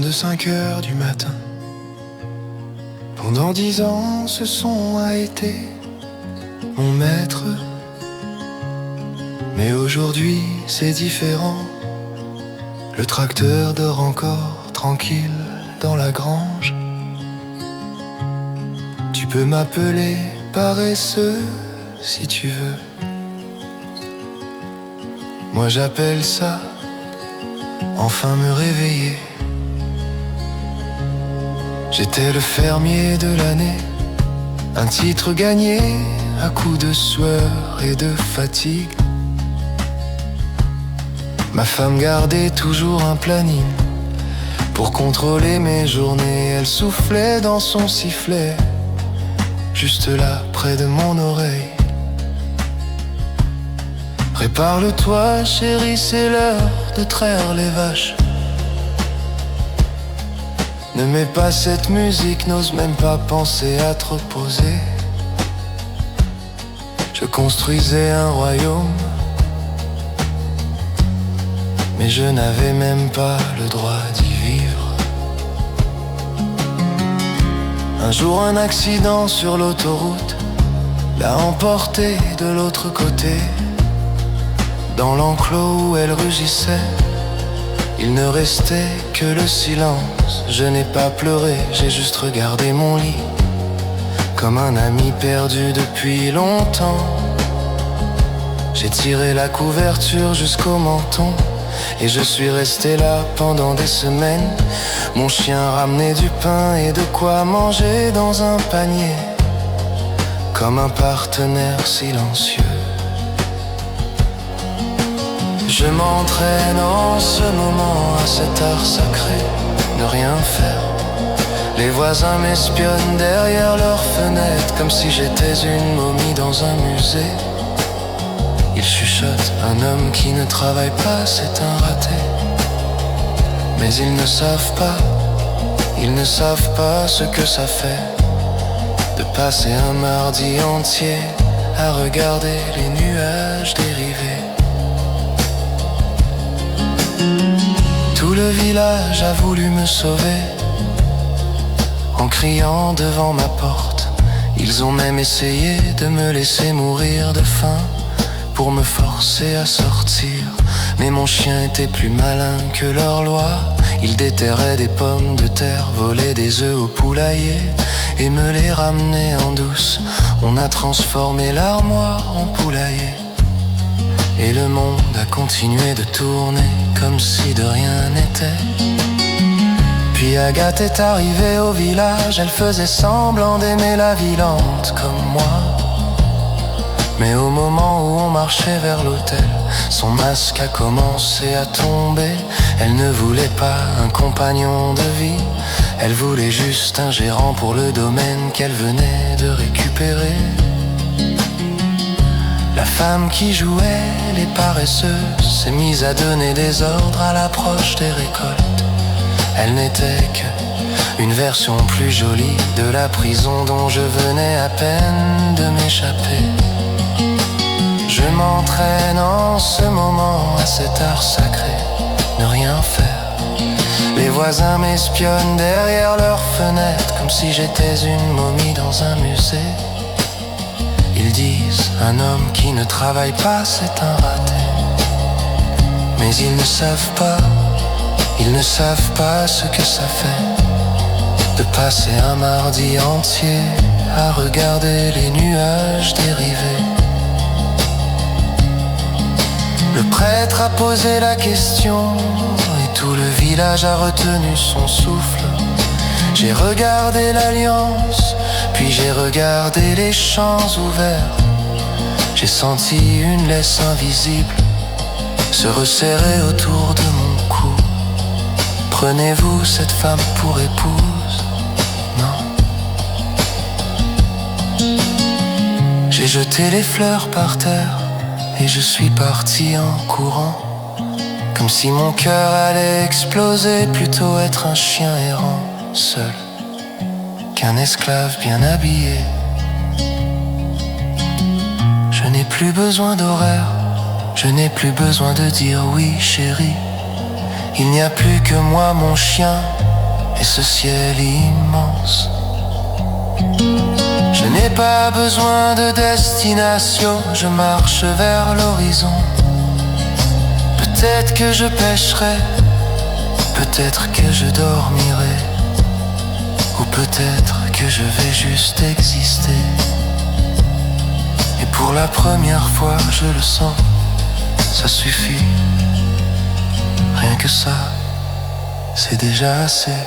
de 5 heures du matin. Pendant 10 ans, ce son a été mon maître. Mais aujourd'hui, c'est différent. Le tracteur dort encore tranquille dans la grange. Tu peux m'appeler paresseux si tu veux. Moi j'appelle ça enfin me réveiller. J'étais le fermier de l'année, un titre gagné à coups de sueur et de fatigue. Ma femme gardait toujours un planning pour contrôler mes journées. Elle soufflait dans son sifflet, juste là près de mon oreille. Répare le toit, chérie, c'est l'heure de traire les vaches. Ne mets pas cette musique, n'ose même pas penser à te reposer. Je construisais un royaume, mais je n'avais même pas le droit d'y vivre. Un jour un accident sur l'autoroute l'a emporté de l'autre côté. Dans l'enclos où elle rugissait, il ne restait que le silence. Je n'ai pas pleuré, j'ai juste regardé mon lit, comme un ami perdu depuis longtemps. J'ai tiré la couverture jusqu'au menton, et je suis resté là pendant des semaines. Mon chien ramenait du pain et de quoi manger dans un panier, comme un partenaire silencieux. Je m'entraîne en ce moment à cet art sacré, ne rien faire. Les voisins m'espionnent derrière leurs fenêtres, comme si j'étais une momie dans un musée. Ils chuchotent, un homme qui ne travaille pas, c'est un raté. Mais ils ne savent pas ce que ça fait de passer un mardi entier à regarder les nuages dériver. Tout le village a voulu me sauver en criant devant ma porte. Ils ont même essayé de me laisser mourir de faim pour me forcer à sortir. Mais mon chien était plus malin que leur loi. Il déterrait des pommes de terre, volait des œufs au poulailler et me les ramenait en douce. On a transformé l'armoire en poulailler, et le monde a continué de tourner comme si de rien n'était. Puis Agathe est arrivée au village, elle faisait semblant d'aimer la vie lente comme moi. Mais au moment où on marchait vers l'hôtel, son masque a commencé à tomber. Elle ne voulait pas un compagnon de vie, elle voulait juste un gérant pour le domaine qu'elle venait de récupérer. La femme qui jouait les paresseuses s'est mise à donner des ordres à l'approche des récoltes. Elle n'était qu'une version plus jolie de la prison dont je venais à peine de m'échapper. Je m'entraîne en ce moment à cet art sacré, ne rien faire. Les voisins m'espionnent derrière leurs fenêtres, comme si j'étais une momie dans un musée. Ils disent, un homme qui ne travaille pas, c'est un raté. Mais ils ne savent pas ce que ça fait de passer un mardi entier à regarder les nuages dériver. Le prêtre a posé la question et tout le village a retenu son souffle. J'ai regardé l'alliance, puis j'ai regardé les champs ouverts. J'ai senti une laisse invisible se resserrer autour de mon cou. Prenez-vous cette femme pour épouse? Non. J'ai jeté les fleurs par terre et je suis parti en courant, comme si mon cœur allait exploser, plutôt être un chien errant, seul, qu'un esclave bien habillé. Je n'ai plus besoin d'horaire, je n'ai plus besoin de dire oui chérie. Il n'y a plus que moi, mon chien et ce ciel immense. Je n'ai pas besoin de destination, je marche vers l'horizon. Peut-être que je pêcherai, peut-être que je dormirai, ou peut-être que je vais juste exister. Et pour la première fois je le sens, ça suffit. Rien que ça, c'est déjà assez.